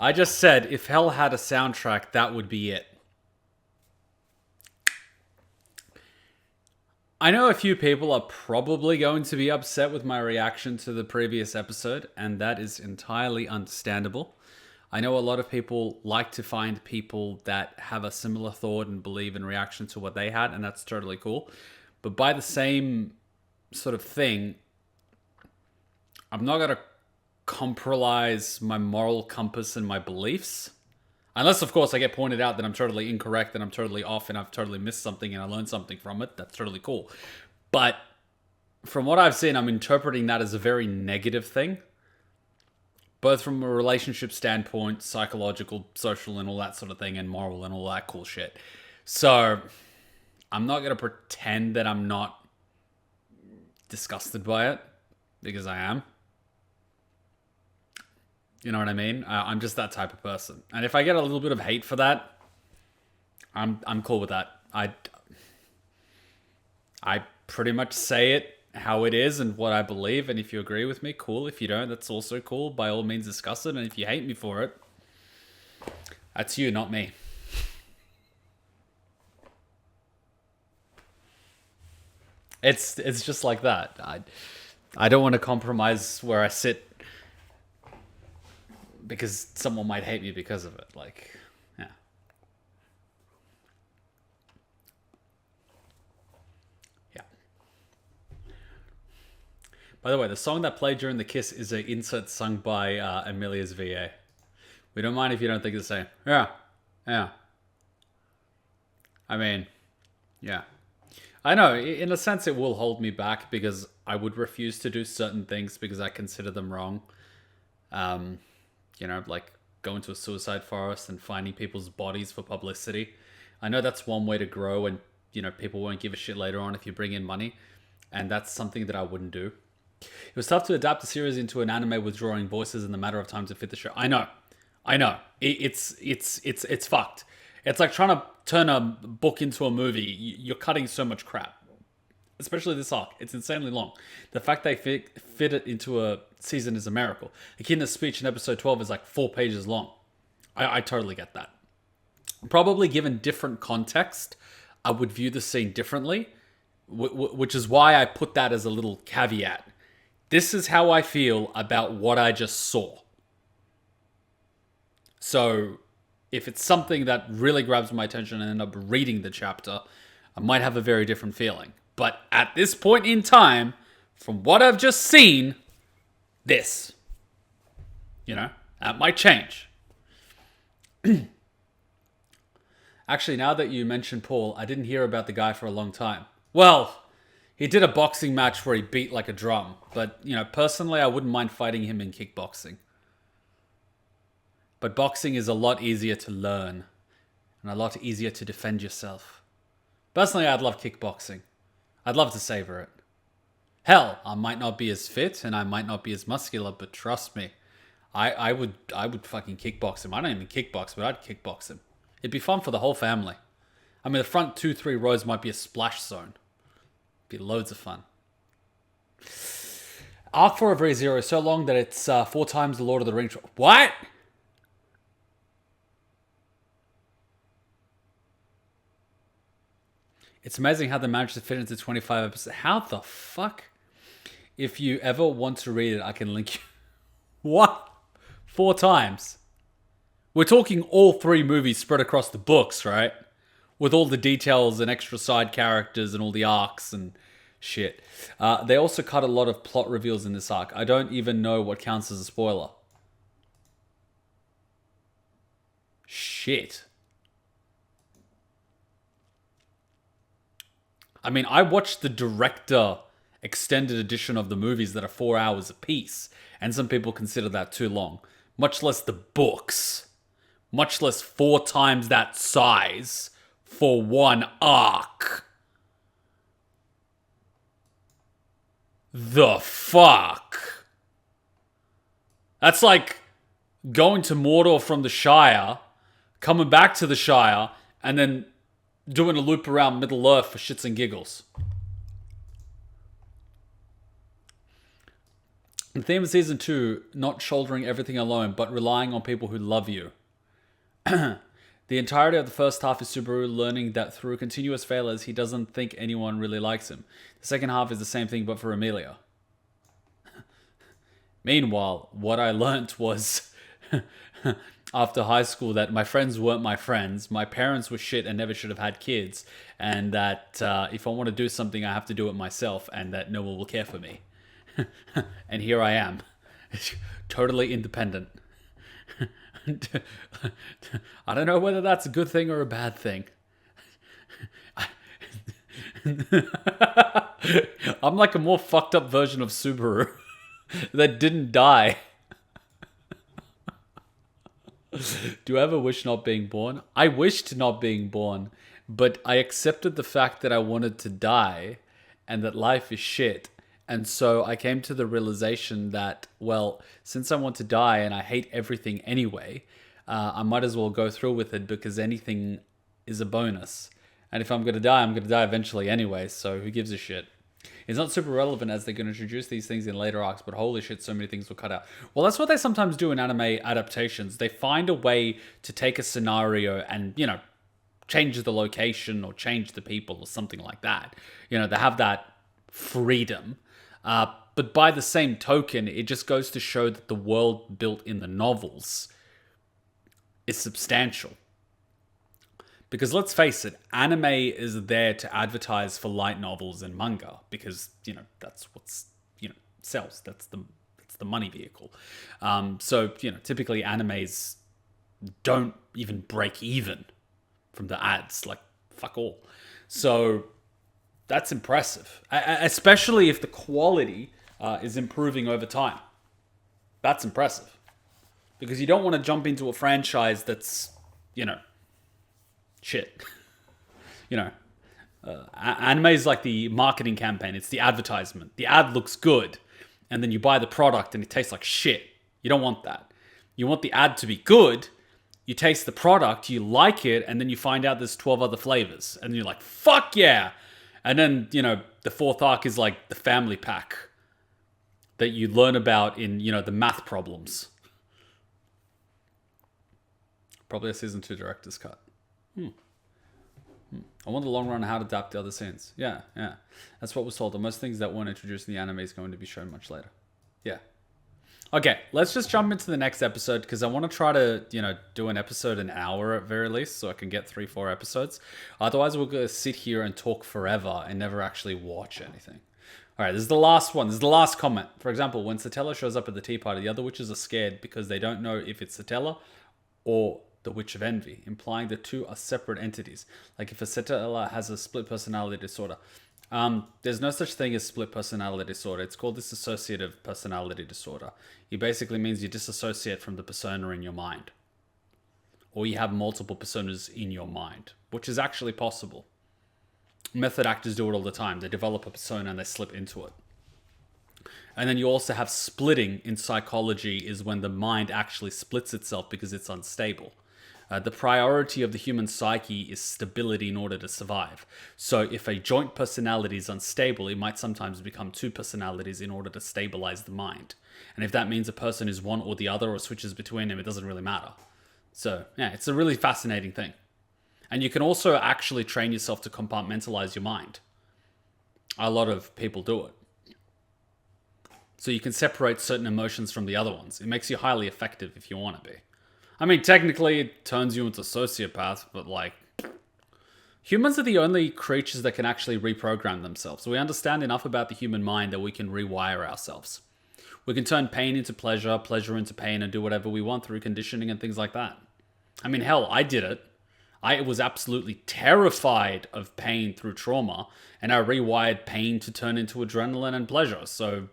I just said if hell had a soundtrack, that would be it. I know a few people are probably going to be upset with my reaction to the previous episode, and that is entirely understandable. I know a lot of people like to find people that have a similar thought and believe in reaction to what they had, and that's totally cool. But by the same sort of thing, I'm not going to compromise my moral compass and my beliefs. Unless, of course, I get pointed out that I'm totally incorrect and I'm totally off and I've totally missed something and I learned something from it. That's totally cool. But from what I've seen, I'm interpreting that as a very negative thing. Both from a relationship standpoint, psychological, social, and all that sort of thing, and moral and all that cool shit. So, I'm not going to pretend that I'm not disgusted by it, because I am. You know what I mean? I'm just that type of person. And if I get a little bit of hate for that, I'm cool with that. I pretty much say it how it is and what I believe, and if you agree with me, cool. If you don't, that's also cool. By all means, discuss it, and if you hate me for it, that's you, not me. It's just like that. I don't want to compromise where I sit because someone might hate me because of it. Like, yeah. Yeah. By the way, the song that played during the kiss is an insert sung by Emilia's VA. We don't mind if you don't think the same. Yeah. Yeah. I mean, yeah. I know, in a sense it will hold me back because I would refuse to do certain things because I consider them wrong. Like going to a suicide forest and finding people's bodies for publicity. I know that's one way to grow and, people won't give a shit later on if you bring in money. And that's something that I wouldn't do. It was tough to adapt the series into an anime with drawing voices in the matter of time to fit the show. I know. It's fucked. It's like trying to turn a book into a movie. You're cutting so much crap. Especially this arc. It's insanely long. The fact they fit it into a season is a miracle. Echidna's speech in episode 12 is like 4 pages long. I totally get that. Probably given different context, I would view the scene differently, which is why I put that as a little caveat. This is how I feel about what I just saw. So, if it's something that really grabs my attention and end up reading the chapter, I might have a very different feeling. But at this point in time, from what I've just seen, this. That might change. Actually, now that you mentioned Paul, I didn't hear about the guy for a long time. Well, he did a boxing match where he beat like a drum. But, personally, I wouldn't mind fighting him in kickboxing. But boxing is a lot easier to learn. And a lot easier to defend yourself. Personally, I'd love kickboxing. I'd love to savor it. Hell, I might not be as fit and I might not be as muscular, but trust me, I would fucking kickbox him. I don't even kickbox, but I'd kickbox him. It'd be fun for the whole family. I mean, the front 2-3 rows might be a splash zone. It'd be loads of fun. Arc 4 of ReZero is so long that it's 4 times the Lord of the Rings. What? It's amazing how they managed to fit into 25 episodes. How the fuck? If you ever want to read it, I can link you. What? 4 times? We're talking all 3 movies spread across the books, right? With all the details and extra side characters and all the arcs and shit. They also cut a lot of plot reveals in this arc. I don't even know what counts as a spoiler. Shit. I mean, I watched the director extended edition of the movies that are 4 hours apiece, and some people consider that too long. Much less the books. Much less 4 times that size for one arc. The fuck? That's like going to Mordor from the Shire, coming back to the Shire, and then doing a loop around Middle-earth for shits and giggles. The theme of season 2, not shouldering everything alone, but relying on people who love you. The entirety of the first half is Subaru learning that through continuous failures, he doesn't think anyone really likes him. The second half is the same thing, but for Emilia. Meanwhile, what I learnt was after high school that my friends weren't my friends, my parents were shit and never should have had kids, and that if I want to do something, I have to do it myself, and that no one will care for me. And here I am, totally independent. I don't know whether that's a good thing or a bad thing. I'm like a more fucked up version of Subaru that didn't die. Do I ever wish not being born? I wished not being born, but I accepted the fact that I wanted to die and that life is shit. And so I came to the realization that, well, since I want to die and I hate everything anyway, I might as well go through with it because anything is a bonus. And if I'm going to die, I'm going to die eventually anyway, so who gives a shit? It's not super relevant as they're going to introduce these things in later arcs, but holy shit, so many things were cut out. Well, that's what they sometimes do in anime adaptations. They find a way to take a scenario and, you know, change the location or change the people or something like that. You know, they have that freedom. But by the same token, it just goes to show that the world built in the novels is substantial. Because let's face it, anime is there to advertise for light novels and manga because, you know, that's what's, you know, sells. That's the money vehicle. So, you know, typically animes don't even break even from the ads, like fuck all. So that's impressive, especially if the quality is improving over time. That's impressive. Because you don't want to jump into a franchise that's, you know, shit. You know, anime is like the marketing campaign. It's the advertisement. The ad looks good, and then you buy the product and it tastes like shit. You don't want that. You want the ad to be good. You taste the product, you like it, and then you find out there's 12 other flavors. And you're like, fuck yeah! And then, you know, the fourth arc is like the family pack that you learn about in, you know, the math problems. Probably a season 2 director's cut. I wonder the long run how to adapt the other scenes. Yeah. That's what was told. Most things that weren't introduced in the anime is going to be shown much later. Yeah. Okay, let's just jump into the next episode because I want to try to, you know, do an episode an hour at very least so I can get 3-4 episodes. Otherwise, we're going to sit here and talk forever and never actually watch anything. All right, this is the last one. This is the last comment. For example, when Satella shows up at the tea party, the other witches are scared because they don't know if it's Satella or the Witch of Envy, implying the two are separate entities. Like if a Satella has a split personality disorder. There's no such thing as split personality disorder. It's called dissociative personality disorder. It basically means you disassociate from the persona in your mind. Or you have multiple personas in your mind, which is actually possible. Method actors do it all the time. They develop a persona and they slip into it. And then you also have splitting in psychology is when the mind actually splits itself because it's unstable. The priority of the human psyche is stability in order to survive. So if a joint personality is unstable, it might sometimes become two personalities in order to stabilize the mind. And if that means a person is one or the other or switches between them, it doesn't really matter. So yeah, it's a really fascinating thing. And you can also actually train yourself to compartmentalize your mind. A lot of people do it. So you can separate certain emotions from the other ones. It makes you highly effective if you want to be. I mean, technically, it turns you into a sociopath, but like, humans are the only creatures that can actually reprogram themselves. We understand enough about the human mind that we can rewire ourselves. We can turn pain into pleasure, pleasure into pain, and do whatever we want through conditioning and things like that. I mean, hell, I did it. I was absolutely terrified of pain through trauma, and I rewired pain to turn into adrenaline and pleasure. So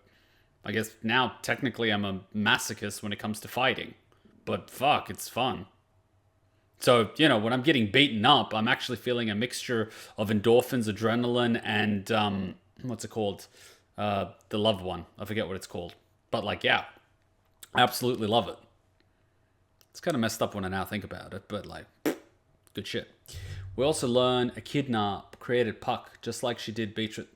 I guess now, technically, I'm a masochist when it comes to fighting. But fuck, it's fun. So, you know, when I'm getting beaten up, I'm actually feeling a mixture of endorphins, adrenaline, and, what's it called? The loved one. I forget what it's called. But, like, yeah, I absolutely love it. It's kind of messed up when I now think about it, but, like, good shit. We also learn Echidna created Puck, just like she did Beatrice.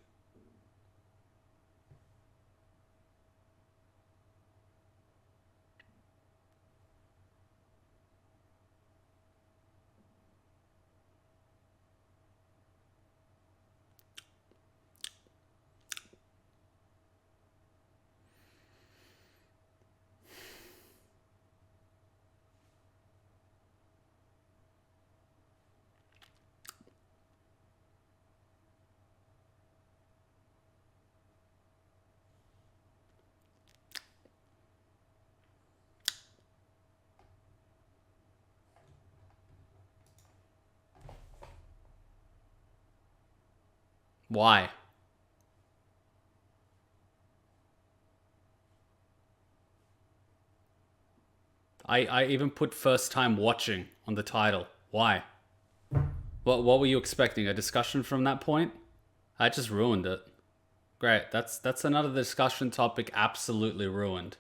Why? I even put first time watching on the title. Why? What were you expecting? A discussion from that point? I just ruined it. Great. That's another discussion topic absolutely ruined.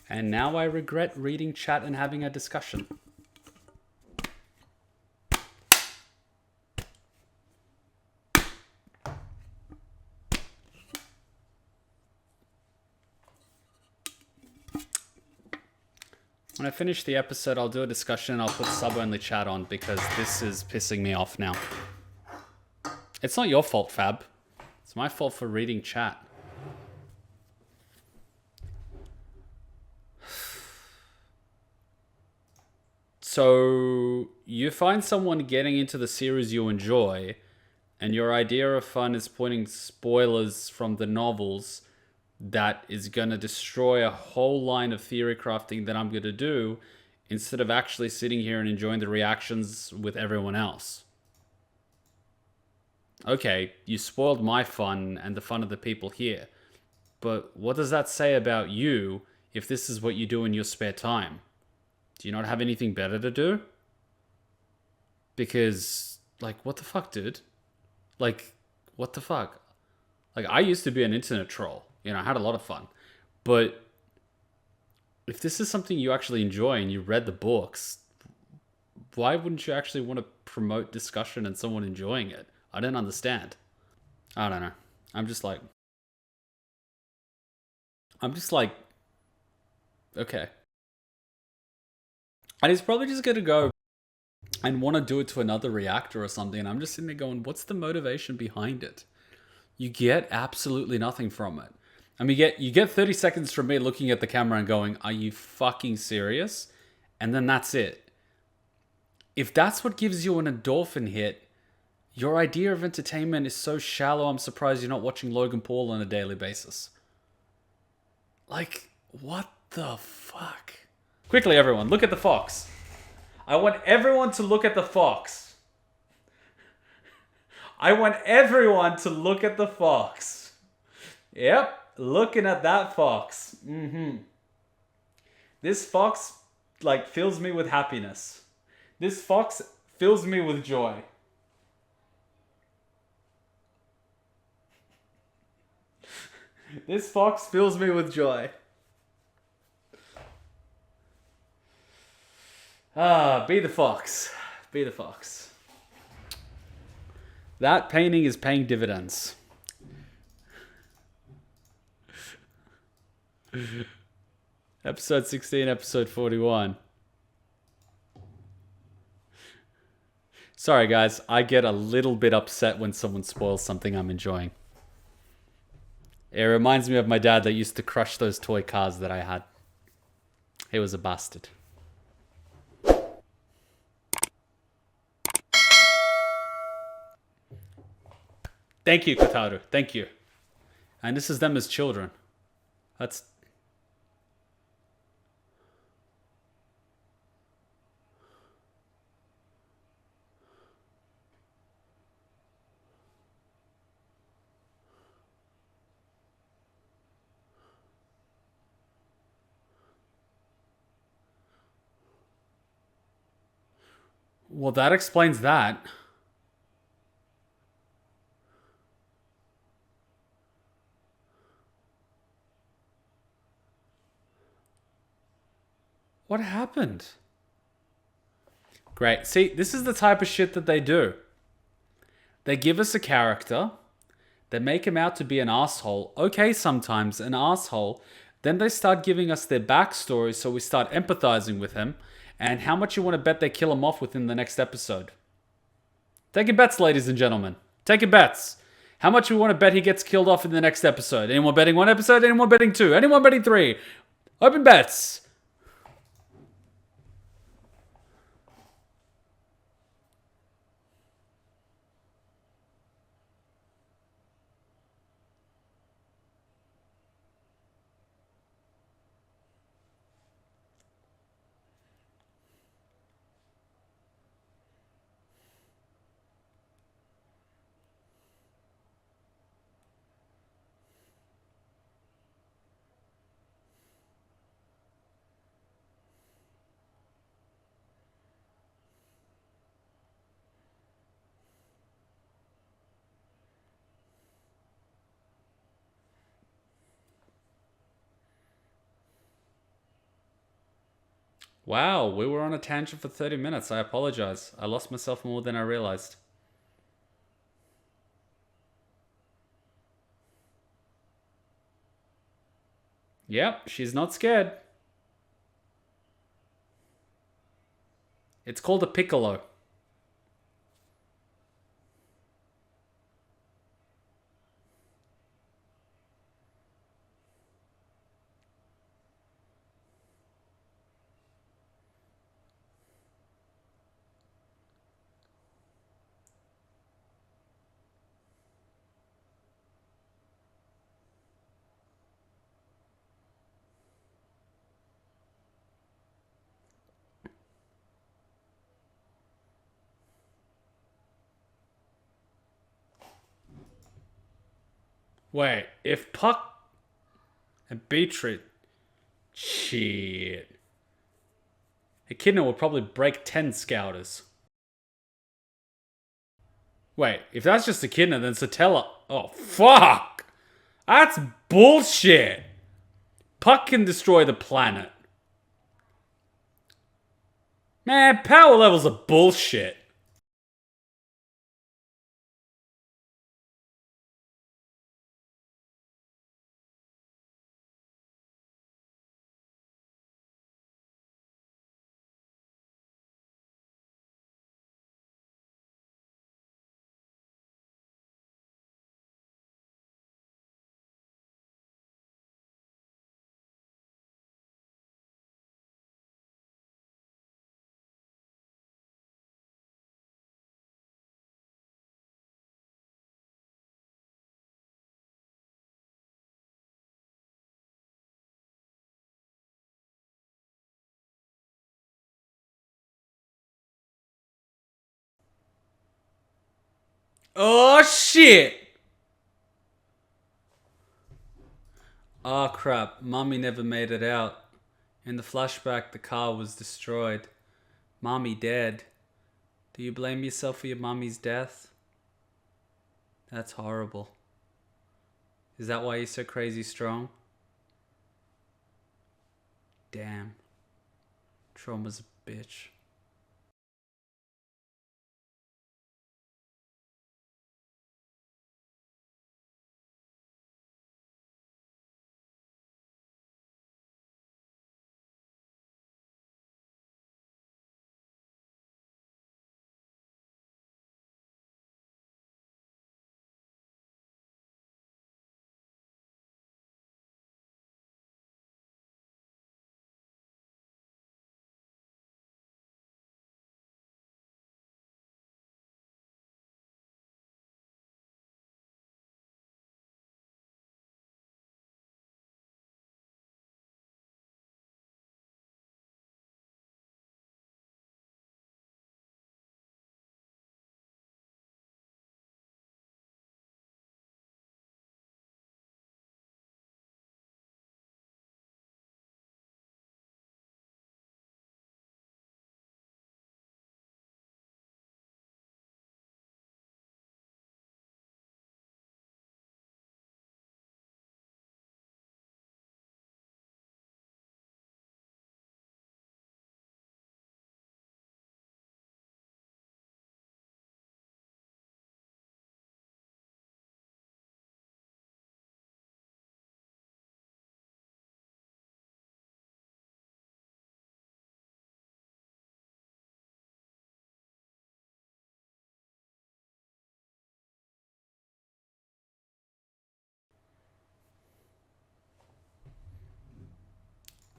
And now I regret reading chat and having a discussion. When I finish the episode, I'll do a discussion and I'll put sub-only chat on because this is pissing me off now. It's not your fault, Fab. It's my fault for reading chat. So, you find someone getting into the series you enjoy, and your idea of fun is pointing spoilers from the novels that is going to destroy a whole line of theory crafting that I'm going to do, instead of actually sitting here and enjoying the reactions with everyone else. Okay, you spoiled my fun and the fun of the people here. But what does that say about you if this is what you do in your spare time? Do you not have anything better to do? Because, like, what the fuck, dude? Like, what the fuck? Like, I used to be an internet troll. You know, I had a lot of fun. But if this is something you actually enjoy and you read the books, why wouldn't you actually want to promote discussion and someone enjoying it? I don't understand. I don't know. I'm just like, okay. And he's probably just going to go and want to do it to another reactor or something. And I'm just sitting there going, what's the motivation behind it? You get absolutely nothing from it. I mean, you get 30 seconds from me looking at the camera and going, are you fucking serious? And then that's it. If that's what gives you an endorphin hit, your idea of entertainment is so shallow, I'm surprised you're not watching Logan Paul on a daily basis. Like, what the fuck? Quickly, everyone, look at the fox. I want everyone to look at the fox. I want everyone to look at the fox. Yep, looking at that fox. This fox, like, fills me with happiness. This fox fills me with joy. This fox fills me with joy. Be the fox. Be the fox. That painting is paying dividends. Episode 16, episode 41. Sorry, guys. I get a little bit upset when someone spoils something I'm enjoying. It reminds me of my dad that used to crush those toy cars that I had. He was a bastard. Thank you, Kotaru. Thank you. And this is them as children. That's... Well, that explains that. What happened? Great. See, this is the type of shit that they do. They give us a character. They make him out to be an asshole. Okay, sometimes an asshole. Then they start giving us their backstory, so we start empathizing with him. And how much you want to bet they kill him off within the next episode? Take your bets, ladies and gentlemen. Take your bets. How much we want to bet he gets killed off in the next episode? Anyone betting one episode? Anyone betting two? Anyone betting three? Open bets. Wow, we were on a tangent for 30 minutes. I apologize. I lost myself more than I realized. Yep, she's not scared. It's called a piccolo. Wait, if Puck and Beetroot... Shit. Echidna would probably break 10 scouters. Wait, if that's just Echidna, then satella... Oh, fuck! That's bullshit! Puck can destroy the planet. Man, power levels are bullshit. Oh, shit! Oh, crap. Mummy never made it out. In the flashback, the car was destroyed. Mommy dead. Do you blame yourself for your mummy's death? That's horrible. Is that why you're so crazy strong? Damn. Trauma's a bitch.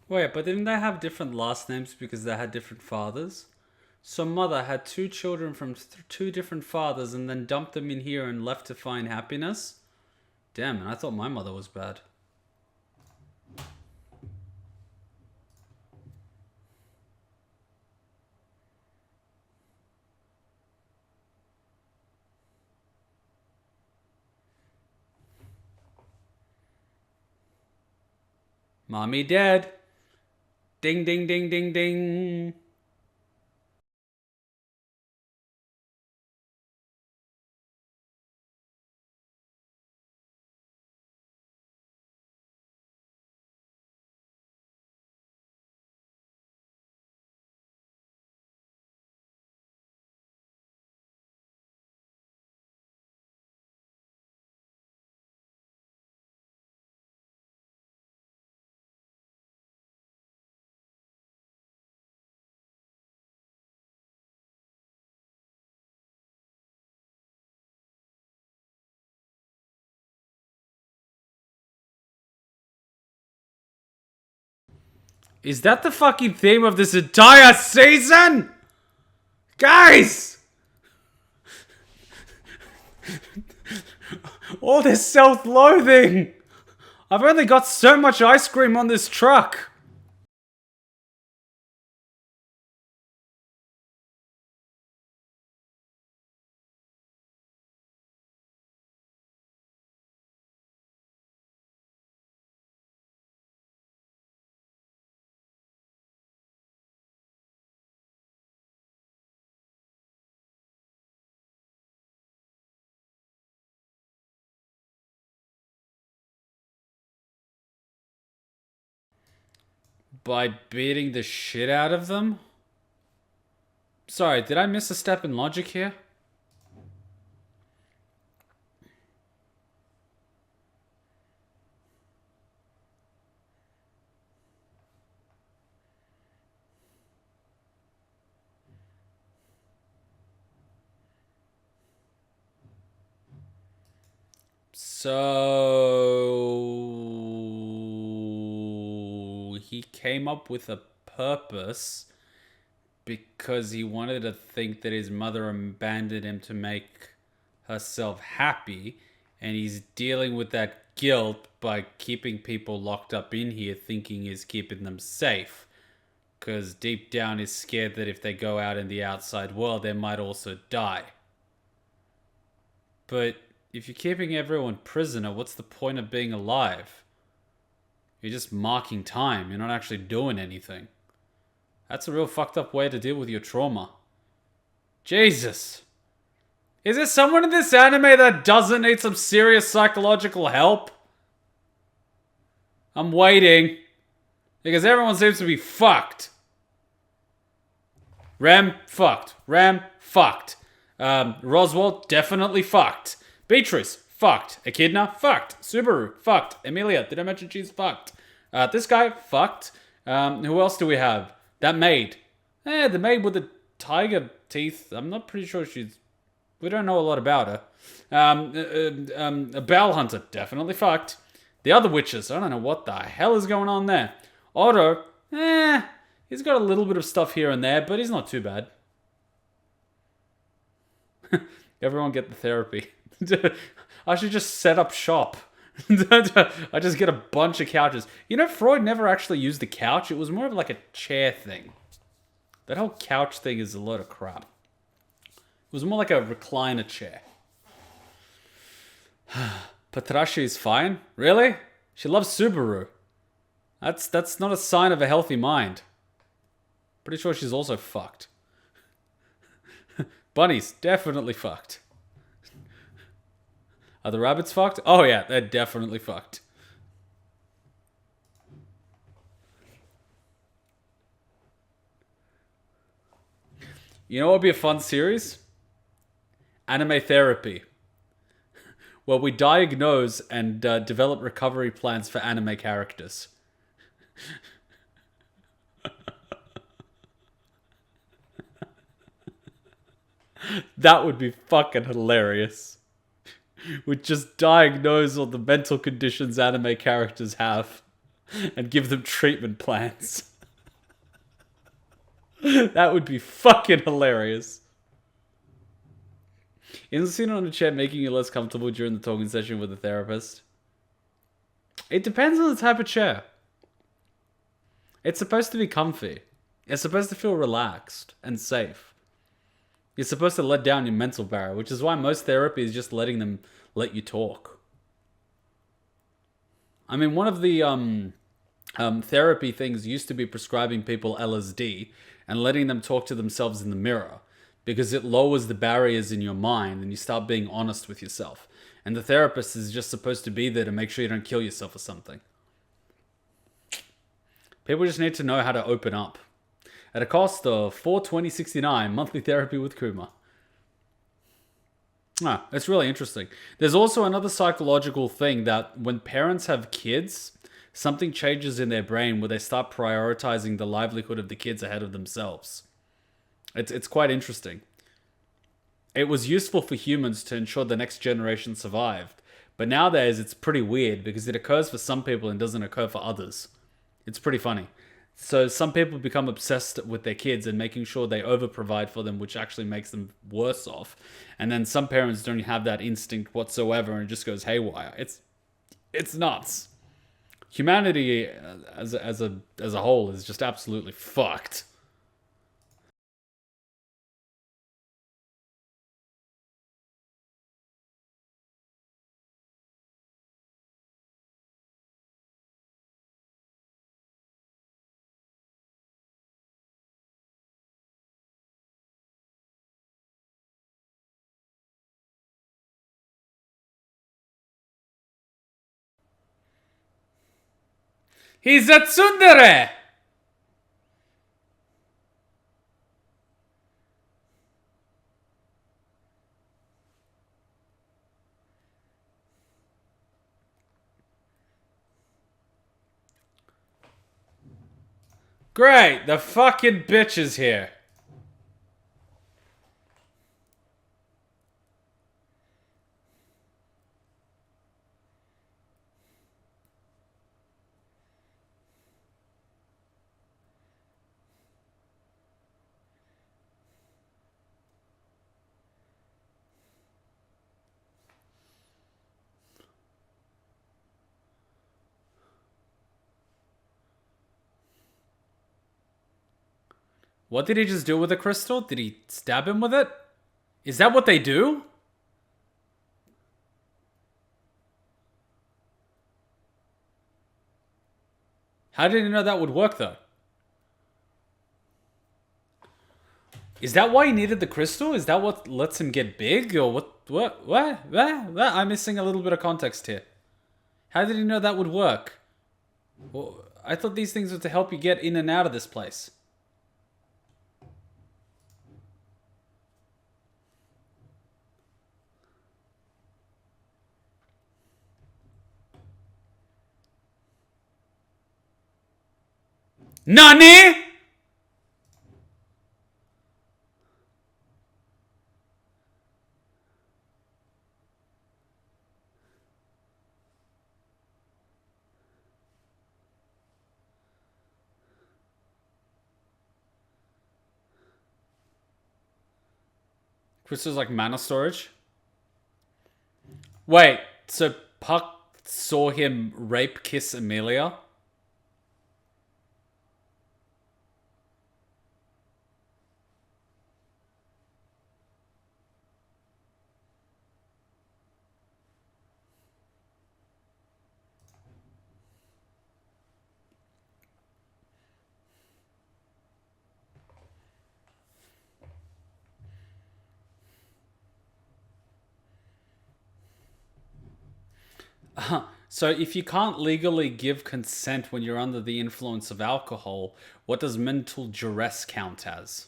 Wait, but didn't they have different last names because they had different fathers? So mother had two children from two different fathers and then dumped them in here and left to find happiness? Damn, man, I thought my mother was bad. Mommy dead. Ding, ding, ding, ding, ding. Is that the fucking theme of this entire season? Guys! All this self-loathing! I've only got so much ice cream on this truck. By beating the shit out of them? Sorry, did I miss a step in logic here? So he came up with a purpose because he wanted to think that his mother abandoned him to make herself happy, and he's dealing with that guilt by keeping people locked up in here, thinking he's keeping them safe, because deep down he's scared that if they go out in the outside world they might also die. But if you're keeping everyone prisoner, what's the point of being alive? You're just marking time. You're not actually doing anything. That's a real fucked up way to deal with your trauma. Jesus. Is there someone in this anime that doesn't need some serious psychological help? I'm waiting. Because everyone seems to be fucked. Rem, fucked. Rem, fucked. Roswell, definitely fucked. Beatrice, fucked. Echidna, fucked. Subaru, fucked. Emilia, did I mention she's fucked? This guy, fucked. Who else do we have? That maid. The maid with the tiger teeth. I'm not pretty sure she's... We don't know a lot about her. A Bowel Hunter, definitely fucked. The other witches, I don't know what the hell is going on there. Otto, he's got a little bit of stuff here and there, but he's not too bad. Everyone get the therapy. I should just set up shop. I just get a bunch of couches. You know, Freud never actually used the couch. It was more of like a chair thing. That whole couch thing is a load of crap. It was more like a recliner chair. Patrashi is fine? Really? She loves Subaru. That's not a sign of a healthy mind. Pretty sure she's also fucked. Bunnies, definitely fucked. Are the rabbits fucked? Oh yeah, they're definitely fucked. You know what would be a fun series? Anime therapy. Where we diagnose and develop recovery plans for anime characters. That would be fucking hilarious. We'd just diagnose all the mental conditions anime characters have and give them treatment plans. That would be fucking hilarious. Isn't sitting on a chair making you less comfortable during the talking session with a therapist? It depends on the type of chair. It's supposed to be comfy. It's supposed to feel relaxed and safe. You're supposed to let down your mental barrier, which is why most therapy is just letting them let you talk. I mean, one of the therapy things used to be prescribing people LSD and letting them talk to themselves in the mirror, because it lowers the barriers in your mind and you start being honest with yourself. And the therapist is just supposed to be there to make sure you don't kill yourself or something. People just need to know how to open up. At a cost of $420.69, monthly therapy with Kuma. It's really interesting. There's also another psychological thing that when parents have kids, something changes in their brain where they start prioritizing the livelihood of the kids ahead of themselves. It's quite interesting. It was useful for humans to ensure the next generation survived, but nowadays it's pretty weird because it occurs for some people and doesn't occur for others. It's pretty funny. So some people become obsessed with their kids and making sure they over provide for them, which actually makes them worse off. And then some parents don't have that instinct whatsoever and it just goes haywire. It's nuts. Humanity as a whole is just absolutely fucked. He's a tsundere! Great, the fucking bitch is here. What did he just do with the crystal? Did he stab him with it? Is that what they do? How did he know that would work, though? Is that why he needed the crystal? Is that what lets him get big? Or what? I'm missing a little bit of context here. How did he know that would work? Well, I thought these things were to help you get in and out of this place. NANI?! Crystal's like mana storage? Wait, so Puck saw him rape kiss Emilia? So if you can't legally give consent when you're under the influence of alcohol, what does mental duress count as?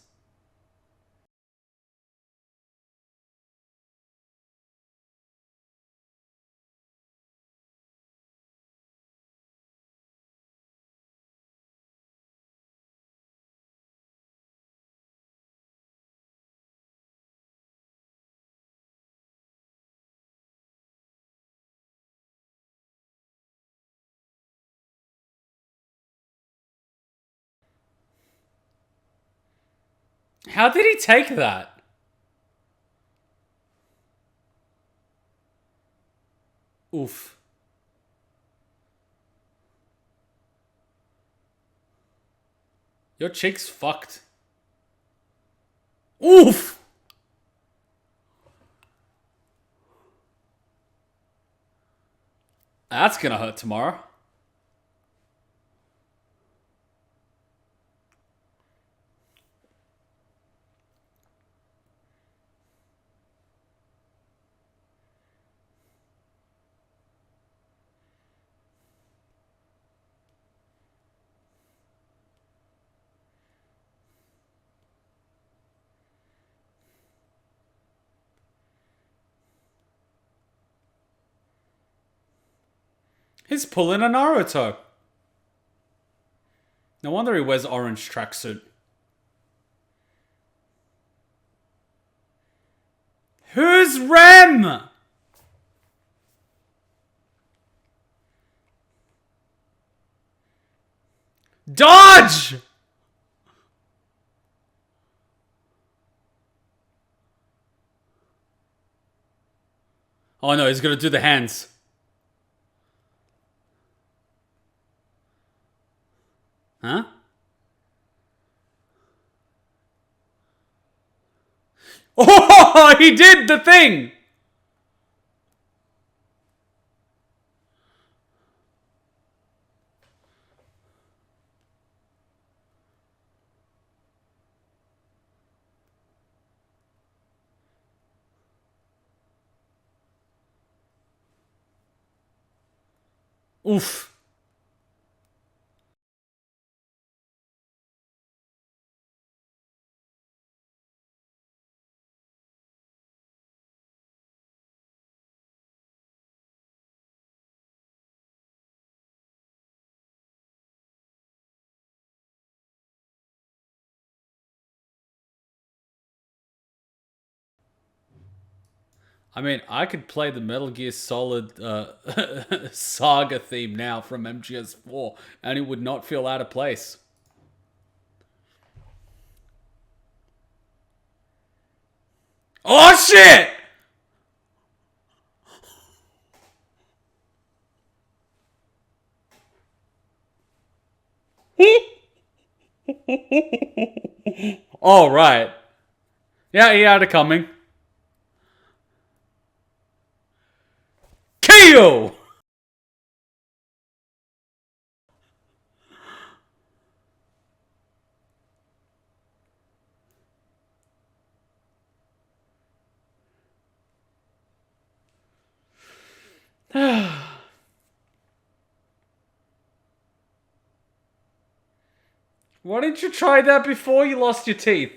How did he take that? Oof. Your cheek's fucked. Oof! That's gonna hurt tomorrow. He's pulling a Naruto. No wonder he wears orange tracksuit. Who's Rem? Dodge! Oh no, he's gonna do the hands. Huh? Oh, he did the thing! Oof. I mean, I could play the Metal Gear Solid Saga theme now from MGS4, and it would not feel out of place. Oh shit! All right. Yeah, he had it coming. KO! Why didn't you try that before you lost your teeth?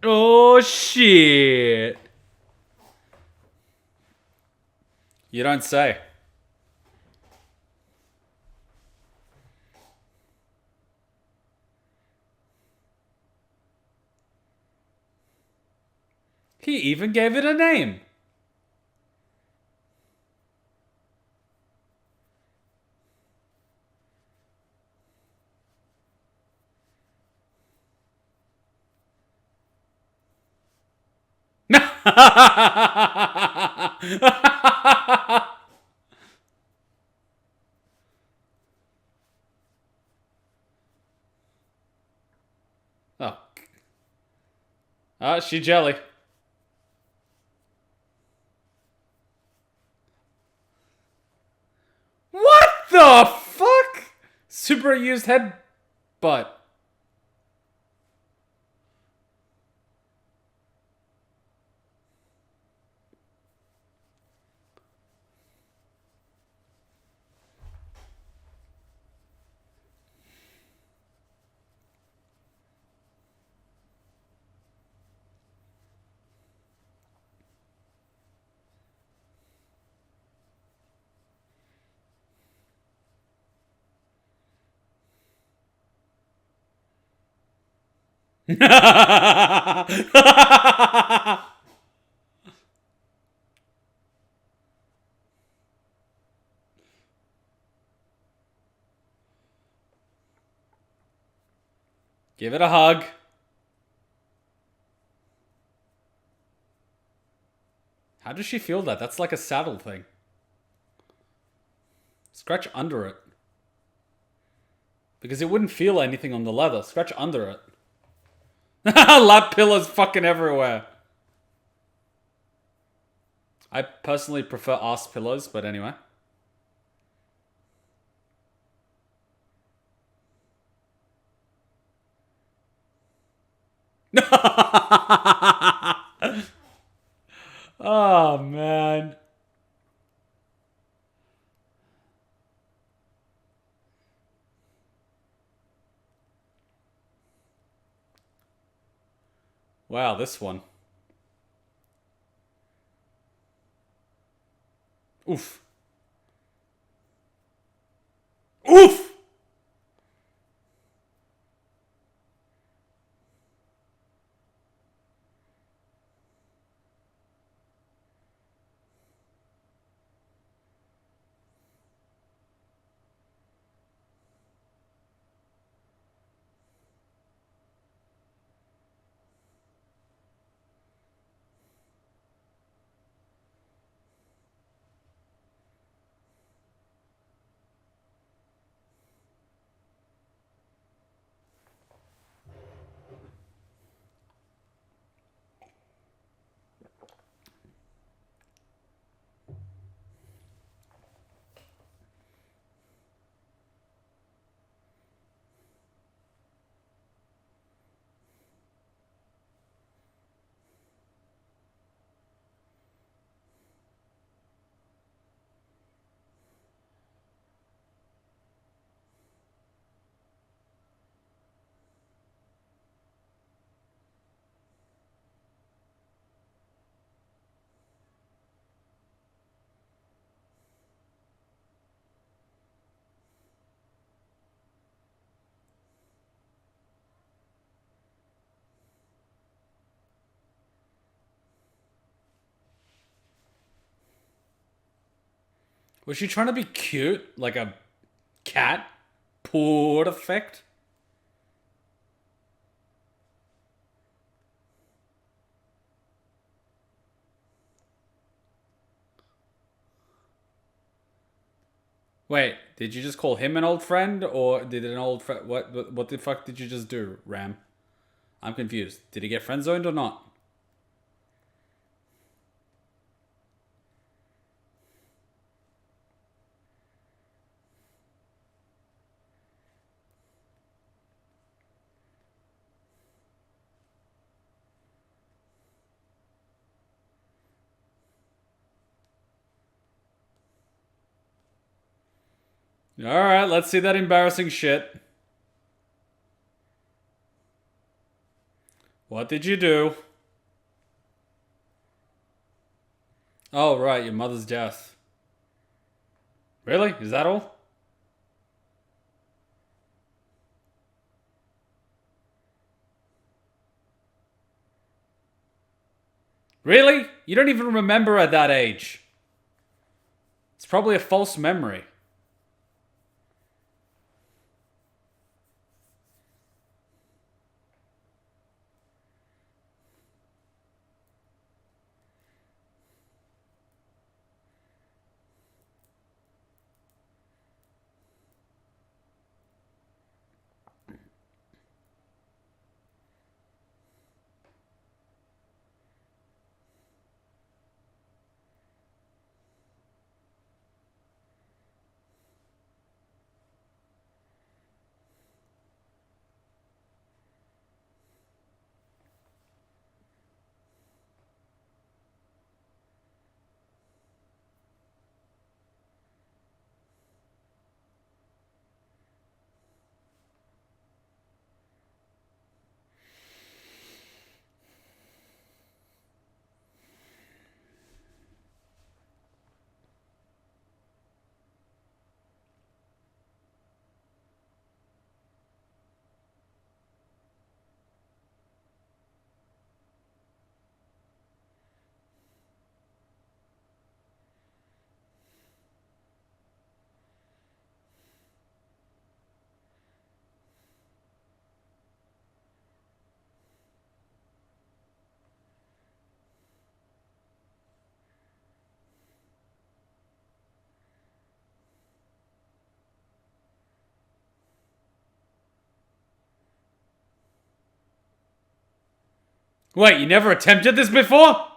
Oh shit. You don't say. He even gave it a name. Oh. She jelly. What the fuck? Super used head butt. Give it a hug. How does she feel that? That's like a saddle thing. Scratch under it. Because it wouldn't feel anything on the leather. Scratch under it. Lap pillows fucking everywhere. I personally prefer ass pillows, but anyway. Oh, man. Wow, this one. Oof. Oof! Was she trying to be cute, like a cat? Poor effect. Wait, did you just call him an old friend, or did an old friend? What the fuck did you just do, Ram? I'm confused. Did he get friend zoned or not? All right, let's see that embarrassing shit. What did you do? Oh, right, your mother's death. Really? Is that all? Really? You don't even remember at that age. It's probably a false memory. Wait, you never attempted this before?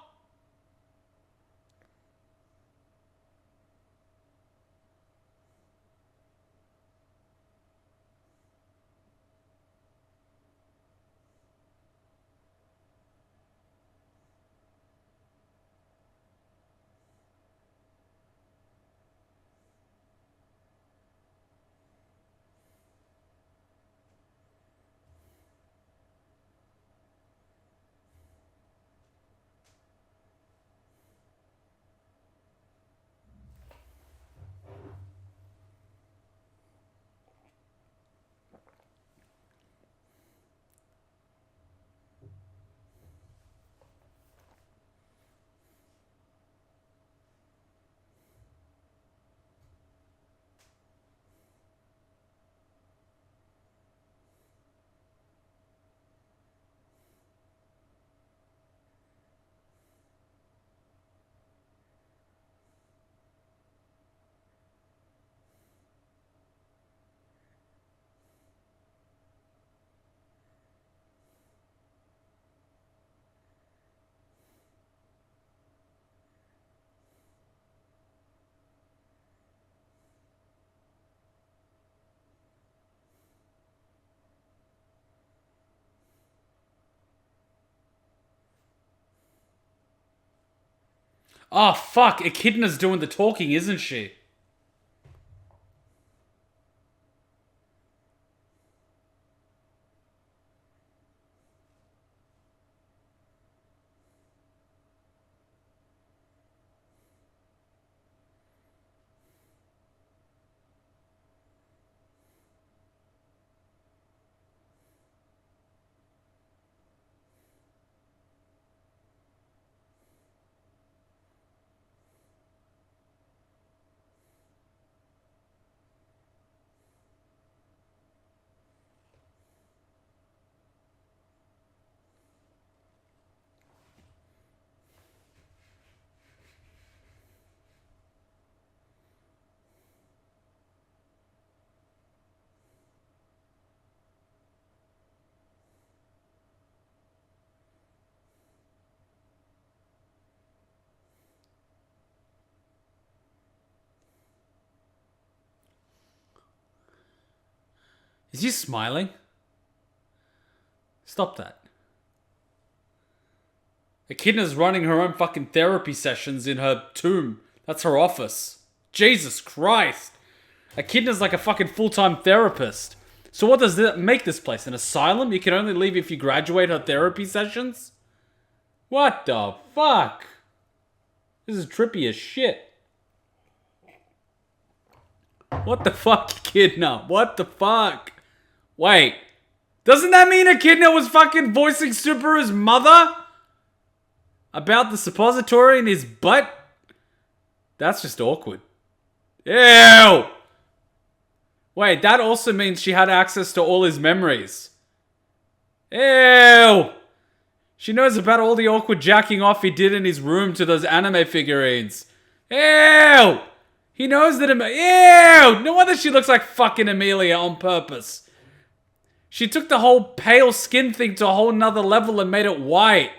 Oh, fuck. Echidna's doing the talking, isn't she? Is he smiling? Stop that. Echidna's running her own fucking therapy sessions in her tomb. That's her office. Jesus Christ. Echidna's like a fucking full-time therapist. So what does that make this place? An asylum? You can only leave if you graduate her therapy sessions? What the fuck? This is trippy as shit. What the fuck, Echidna? What the fuck? Wait. Doesn't that mean Echidna was fucking voicing Subaru's mother? About the suppository in his butt? That's just awkward. Ew! Wait, that also means she had access to all his memories. Ew! She knows about all the awkward jacking off he did in his room to those anime figurines. Ew! He knows that... Ew! No wonder she looks like fucking Emilia on purpose. She took the whole pale skin thing to a whole nother level and made it white.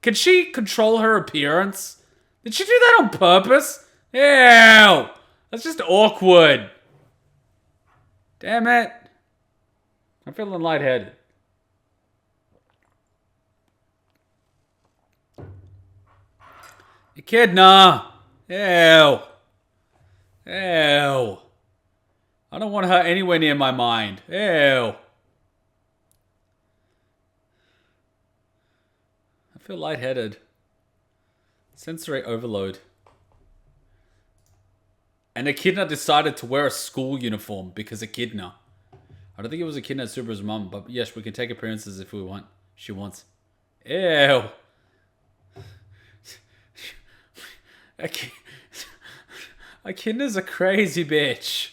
Can she control her appearance? Did she do that on purpose? Ew! That's just awkward. Damn it. I'm feeling lightheaded. Echidna! Ew. Ew. I don't want her anywhere near my mind. Ew. I feel lightheaded. Sensory overload. And Echidna decided to wear a school uniform because Echidna. I don't think it was Echidna Subaru's mum, but yes, we can take appearances if we want. She wants. Ew. Echidna's a crazy bitch.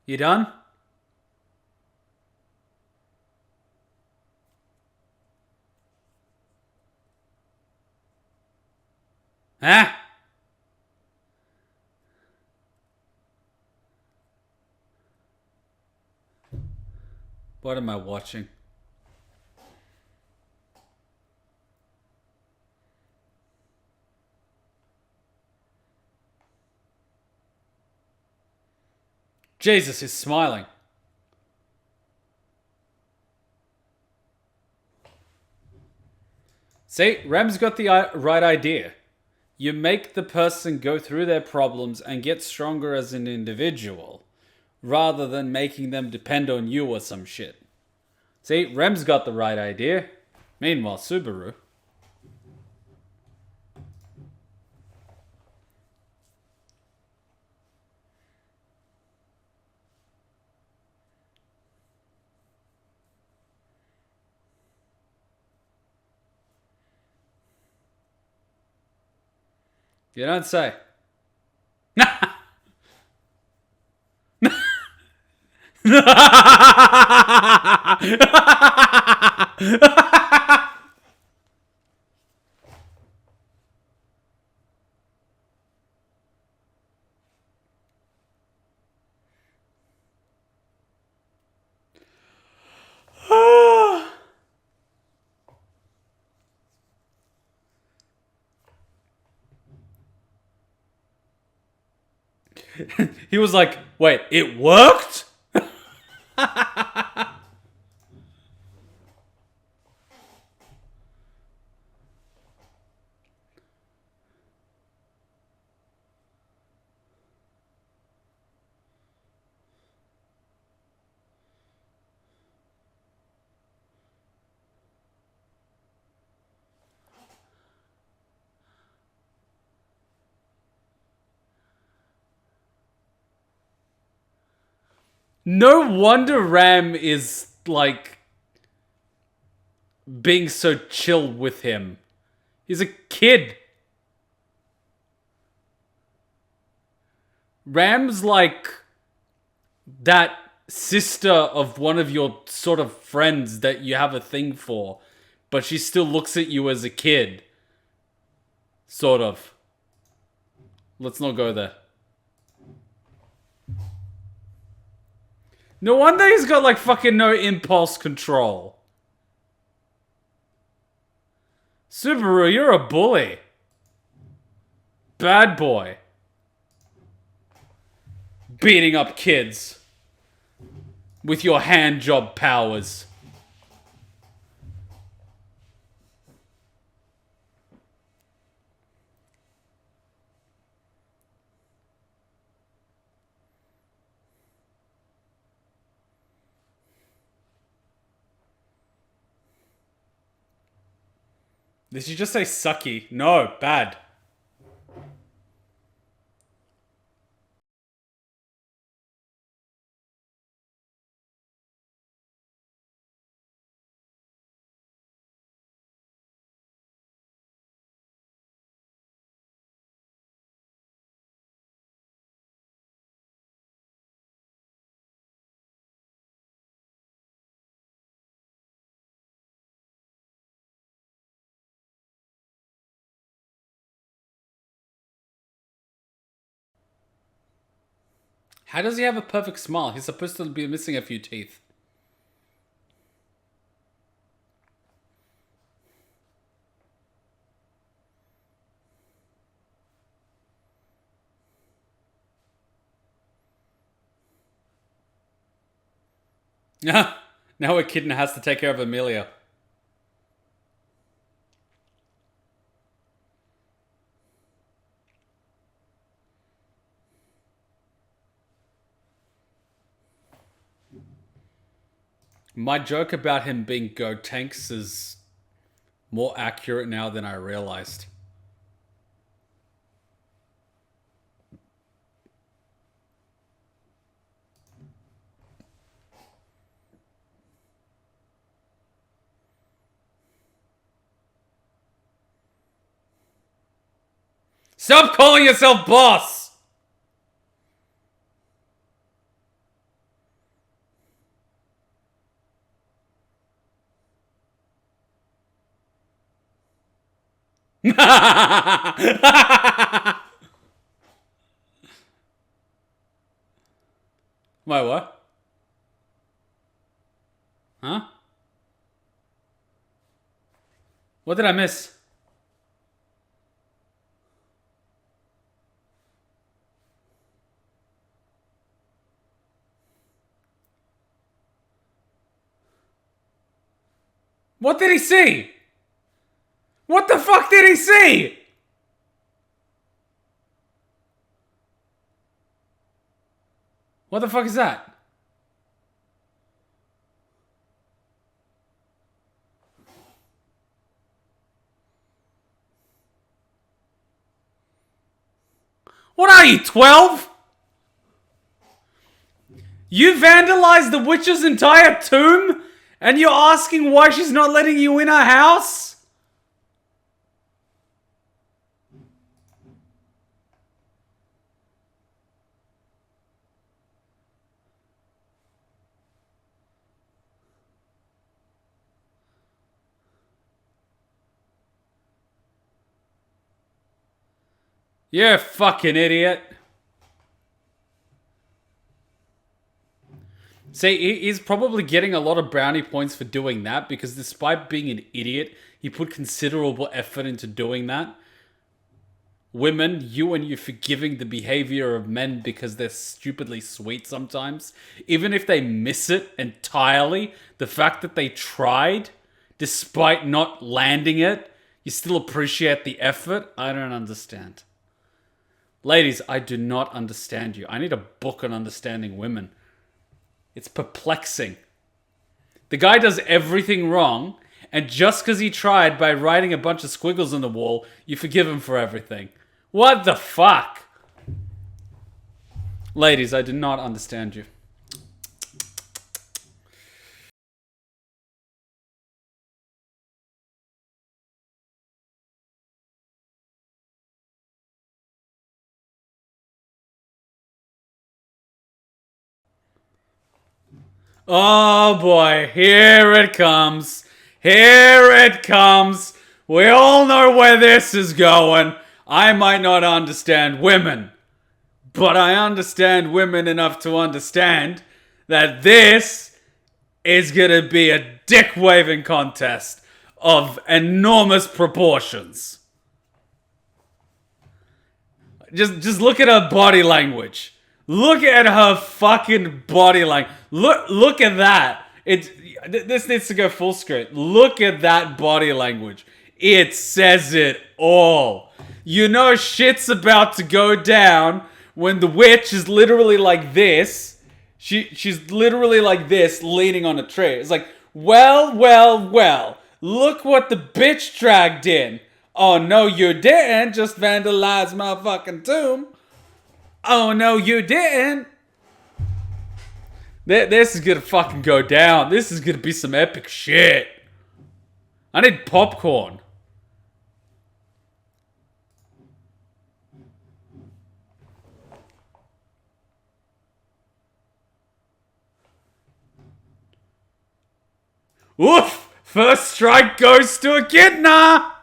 You done? Huh? What am I watching? Jesus, he's smiling. See, Rem's got the right idea. You make the person go through their problems and get stronger as an individual, rather than making them depend on you or some shit. See, Rem's got the right idea. Meanwhile, Subaru... You don't say. He was like, wait, it worked? No wonder Ram is, like, being so chill with him. He's a kid. Ram's like that sister of one of your sort of friends that you have a thing for, but she still looks at you as a kid. Sort of. Let's not go there. No wonder he's got like fucking no impulse control. Subaru, you're a bully. Bad boy. Beating up kids. With your hand job powers. Did you just say sucky? No, bad. How does he have a perfect smile? He's supposed to be missing a few teeth. Now Echidna has to take care of Emilia. My joke about him being Go Tanks is more accurate now than I realized. Stop calling yourself boss! My what? Huh? What did I miss? What did he see? What the fuck did he see? What the fuck is that? What are you, 12? You vandalized the witch's entire tomb? And you're asking why she's not letting you in her house? You're a fucking idiot. See, he's probably getting a lot of brownie points for doing that because despite being an idiot, he put considerable effort into doing that. Women, you and you forgiving the behavior of men because they're stupidly sweet sometimes. Even if they miss it entirely, the fact that they tried, despite not landing it, you still appreciate the effort? I don't understand. Ladies, I do not understand you. I need a book on understanding women. It's perplexing. The guy does everything wrong, and just because he tried by writing a bunch of squiggles on the wall, you forgive him for everything. What the fuck? Ladies, I do not understand you. Oh boy, here it comes. Here it comes. We all know where this is going. I might not understand women, but I understand women enough to understand that this is gonna be a dick-waving contest of enormous proportions. Just look at her body language. Look at her fucking body language. Look at that. This needs to go full screen. Look at that body language. It says it all. You know shit's about to go down when the witch is literally like this. She's literally like this, leaning on a tree. It's like, well. Look what the bitch dragged in. Oh, no, you didn't just vandalize my fucking tomb. Oh, no, you didn't. This is gonna fucking go down. This is gonna be some epic shit. I need popcorn. Oof! First strike goes to Echidna!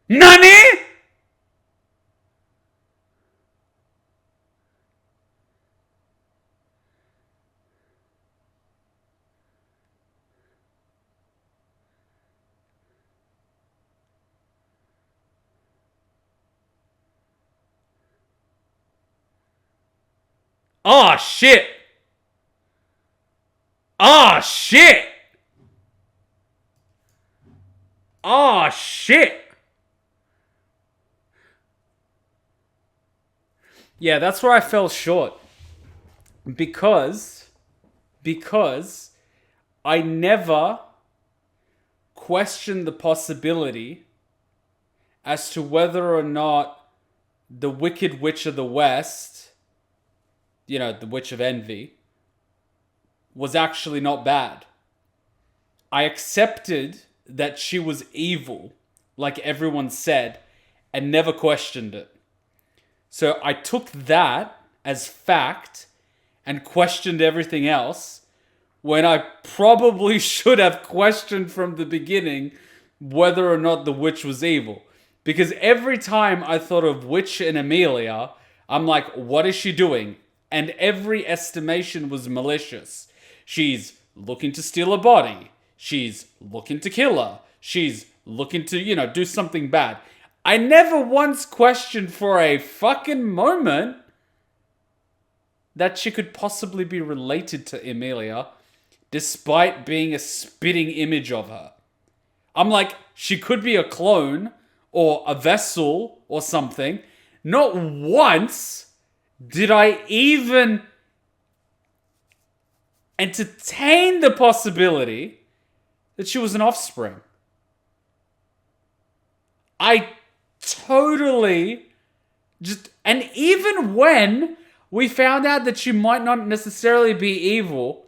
NANI?! Oh shit! Oh shit! Oh shit! Yeah, that's where I fell short. Because I never questioned the possibility as to whether or not the Wicked Witch of the West, you know, the Witch of Envy, was actually not bad. I accepted that she was evil, like everyone said, and never questioned it. So I took that as fact and questioned everything else, when I probably should have questioned from the beginning whether or not the witch was evil. Because every time I thought of Witch and Emilia, I'm like, what is she doing? And every estimation was malicious. She's looking to steal a body. She's looking to kill her. She's looking to, do something bad. I never once questioned for a fucking moment that she could possibly be related to Emilia, despite being a spitting image of her. I'm like, she could be a clone or a vessel or something. Not once did I even entertain the possibility that she was an offspring. I totally and even when we found out that she might not necessarily be evil,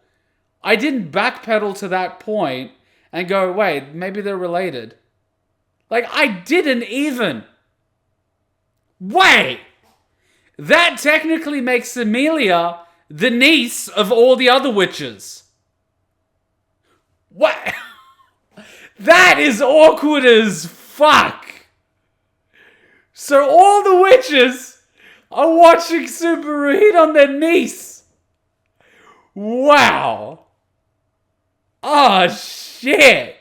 I didn't backpedal to that point and go, wait, maybe they're related. Like, I didn't even. Wait! That technically makes Emilia the niece of all the other witches. What? That is awkward as fuck. So all the witches are watching Subaru hit on their niece. Wow. Oh, shit.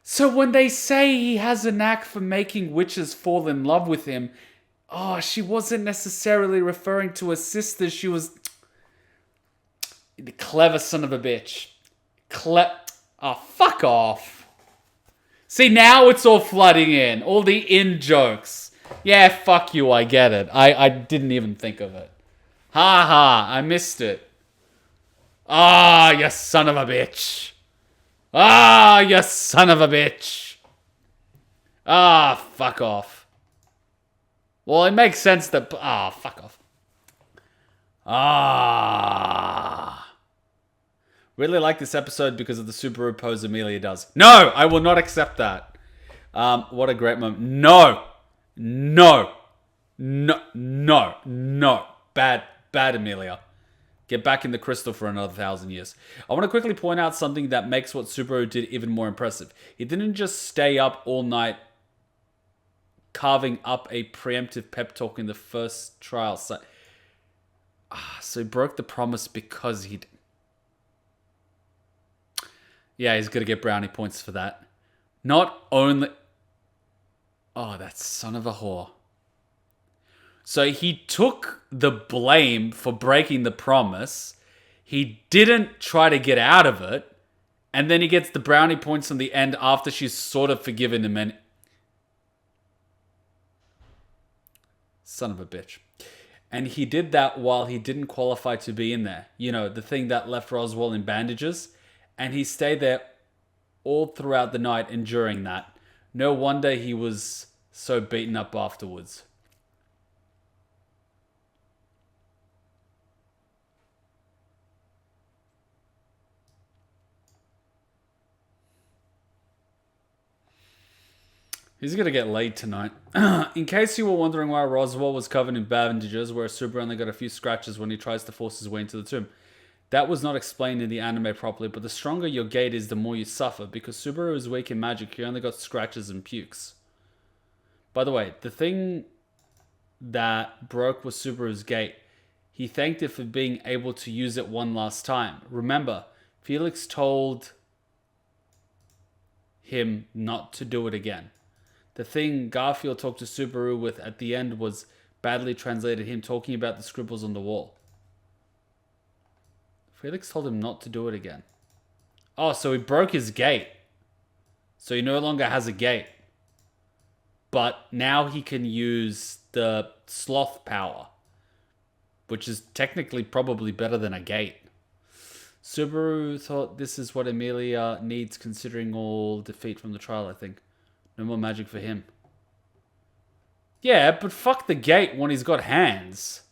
So when they say he has a knack for making witches fall in love with him, she wasn't necessarily referring to her sister. She was the clever son of a bitch. Fuck off. See, now it's all flooding in. All the in-jokes. Yeah, fuck you, I get it. I didn't even think of it. Ha ha, I missed it. You son of a bitch. You son of a bitch. Fuck off. Well, it makes sense that... fuck off. Really like this episode because of the Subaru pose Emilia does. No, I will not accept that. What a great moment. No. Bad Emilia. Get back in the crystal for another 1,000 years. I want to quickly point out something that makes what Subaru did even more impressive. He didn't just stay up all night carving up a preemptive pep talk in the first trial. So he broke the promise because he'd... Yeah, he's going to get brownie points for that. Not only... Oh, that son of a whore. So he took the blame for breaking the promise. He didn't try to get out of it. And then he gets the brownie points on the end after she's sort of forgiven him. And son of a bitch. And he did that while he didn't qualify to be in there. You know, the thing that left Roswell in bandages. And he stayed there all throughout the night enduring that. No wonder he was so beaten up afterwards. He's going to get laid tonight. In case you were wondering why Roswell was covered in bandages, whereas Subaru only got a few scratches when he tries to force his way into the tomb. That was not explained in the anime properly, but the stronger your gate is, the more you suffer. Because Subaru is weak in magic, he only got scratches and pukes. By the way, the thing that broke was Subaru's gate. He thanked it for being able to use it one last time. Remember, Felix told him not to do it again. The thing Garfiel talked to Subaru with at the end was badly translated him talking about the scribbles on the wall. Felix told him not to do it again. Oh, so he broke his gate. So he no longer has a gate. But now he can use the sloth power, which is technically probably better than a gate. Subaru thought this is what Emilia needs considering all defeat from the trial, I think. No more magic for him. Yeah, but fuck the gate when he's got hands.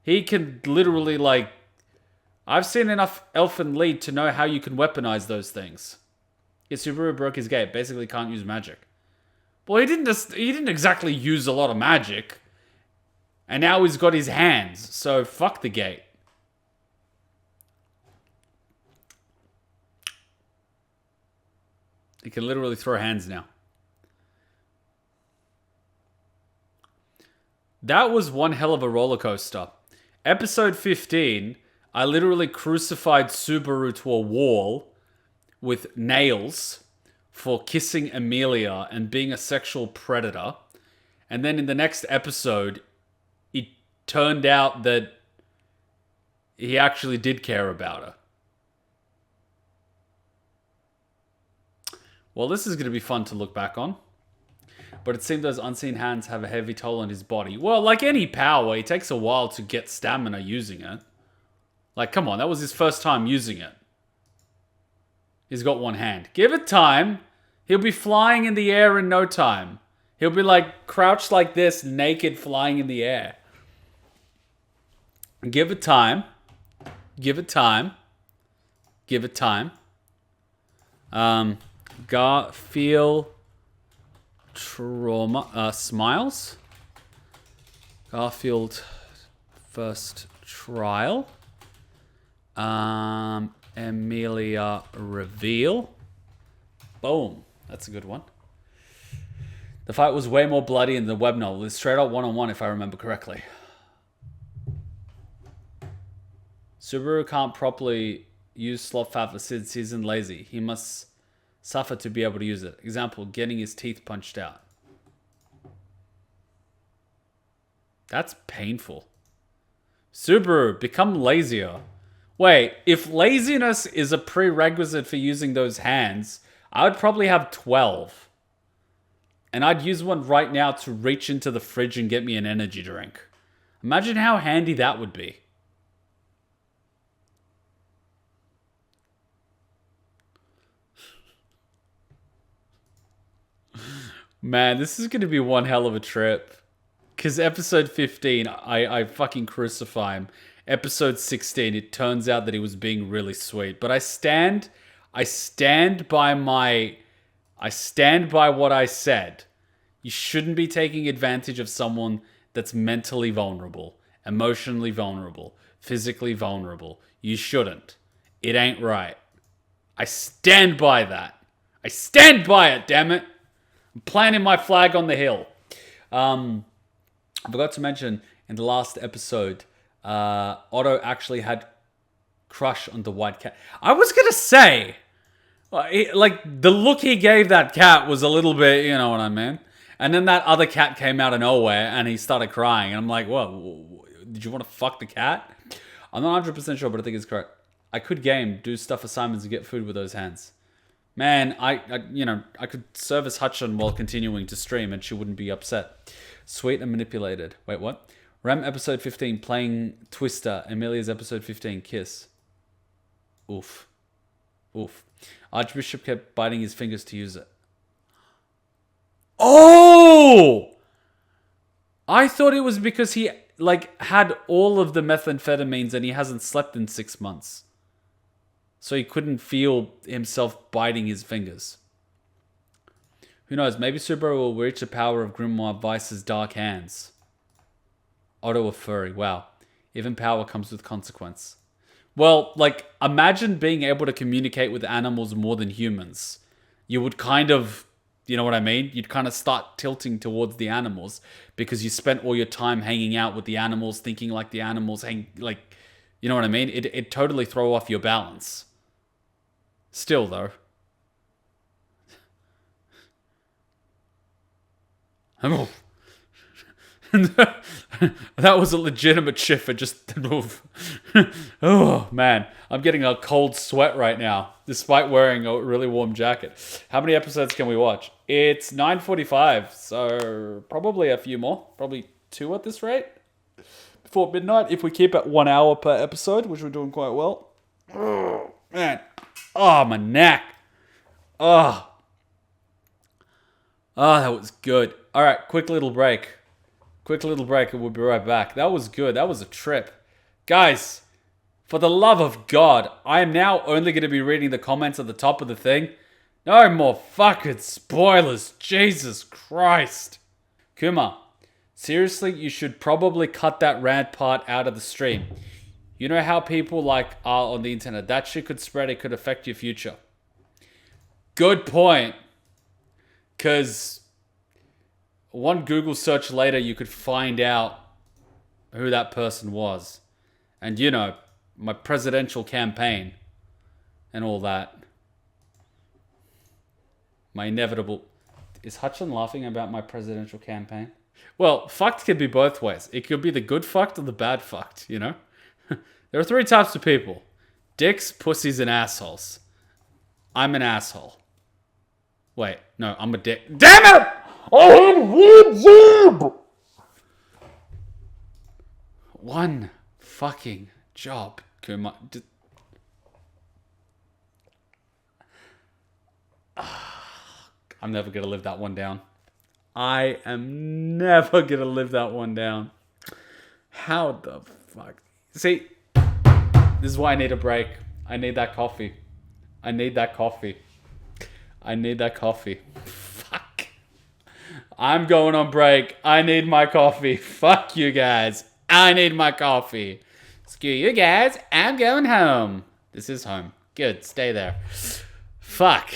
He can literally, like... I've seen enough Elfen Lied to know how you can weaponize those things. Yeah, Subaru broke his gate. Basically can't use magic. Well, he didn't exactly use a lot of magic. And now he's got his hands. So fuck the gate. He can literally throw hands now. That was one hell of a roller coaster. Episode 15, I literally crucified Subaru to a wall with nails for kissing Emilia and being a sexual predator. And then in the next episode, it turned out that he actually did care about her. Well, this is going to be fun to look back on. But it seemed those unseen hands have a heavy toll on his body. Well, like any power, it takes a while to get stamina using it. Like, come on, that was his first time using it. He's got one hand. Give it time. He'll be flying in the air in no time. He'll be like crouched like this, naked, flying in the air. Give it time. Give it time. Give it time. Garfiel trauma smiles. Garfield first trial. Emilia reveal. Boom. That's a good one. The fight was way more bloody in the web novel. It's straight up one-on-one if I remember correctly. Subaru can't properly use Sloth power since he's lazy. He must suffer to be able to use it. Example, getting his teeth punched out. That's painful. Subaru, become lazier. Wait, if laziness is a prerequisite for using those hands, I would probably have 12. And I'd use one right now to reach into the fridge and get me an energy drink. Imagine how handy that would be. Man, this is going to be one hell of a trip. Because episode 15, I fucking crucify him. Episode 16, it turns out that he was being really sweet. But I stand by what I said. You shouldn't be taking advantage of someone that's mentally vulnerable, emotionally vulnerable. physically vulnerable. You shouldn't. It ain't right. I stand by that. I stand by it, damn it. I'm planting my flag on the hill. I forgot to mention in the last episode, Otto actually had crush on the white cat. I was gonna say, like, the look he gave that cat was a little bit, you know what I mean? And then that other cat came out of nowhere and he started crying. And I'm like, what? Did you want to fuck the cat? I'm not 100% sure, but I think it's correct. I could game, do stuff assignments, and get food with those hands. Man, I could service Hutchin while continuing to stream and she wouldn't be upset. Sweet and manipulated. Wait, what? Rem episode 15, playing Twister. Emilia's episode 15, kiss. Oof. Oof. Archbishop kept biting his fingers to use it. Oh! I thought it was because he, had all of the methamphetamines and he hasn't slept in 6 months. So he couldn't feel himself biting his fingers. Who knows? Maybe Subaru will reach the power of Grimoire Vice's dark hands. Otto a furry. Wow. Even power comes with consequence. Well, imagine being able to communicate with animals more than humans. You would kind of, you know what I mean? You'd kind of start tilting towards the animals because you spent all your time hanging out with the animals, thinking like the animals, you know what I mean? It'd totally throw off your balance. Still, though. That was a legitimate shift for just the move. Oh, man. I'm getting a cold sweat right now, despite wearing a really warm jacket. How many episodes can we watch? It's 9:45, so probably a few more. Probably 2 at this rate. Before midnight, if we keep at 1 hour per episode, which we're doing quite well. Oh, man. Oh, my neck. Oh. Oh, that was good. All right, quick little break. And we'll be right back. That was good. That was a trip. Guys, for the love of God, I am now only going to be reading the comments at the top of the thing. No more fucking spoilers. Jesus Christ. Kuma, seriously, you should probably cut that rant part out of the stream. You know how people are on the internet. That shit could spread. It could affect your future. Good point. Because one Google search later, you could find out who that person was. And, my presidential campaign and all that. My inevitable... Is Hutchin laughing about my presidential campaign? Well, fucked can be both ways. It could be the good fucked or the bad fucked, There are 3 types of people. Dicks, pussies, and assholes. I'm an asshole. Wait, no, I'm a dick. Damn it! I had one job! One fucking job, Kuma. I'm never gonna live that one down. I am never gonna live that one down. How the fuck? See, this is why I need a break. I need that coffee. Fuck. I'm going on break. I need my coffee. Fuck you guys. I need my coffee. Screw you guys. I'm going home. This is home. Good. Stay there. Fuck.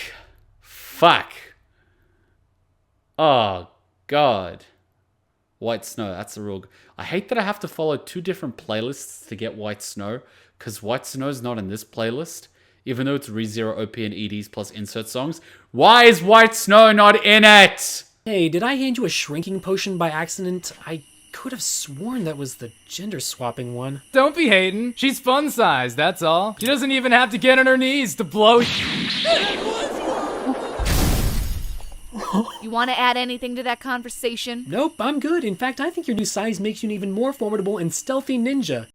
Oh, God. White Snow. That's the rule. I hate that I have to follow 2 different playlists to get White Snow, because White Snow is not in this playlist, even though it's ReZero OP and EDs plus insert songs. Why is White Snow not in it? Hey, did I hand you a shrinking potion by accident? I could have sworn that was the gender swapping one. Don't be hating. She's fun sized, that's all. She doesn't even have to get on her knees to blow. You want to add anything to that conversation? Nope, I'm good. In fact, I think your new size makes you an even more formidable and stealthy ninja.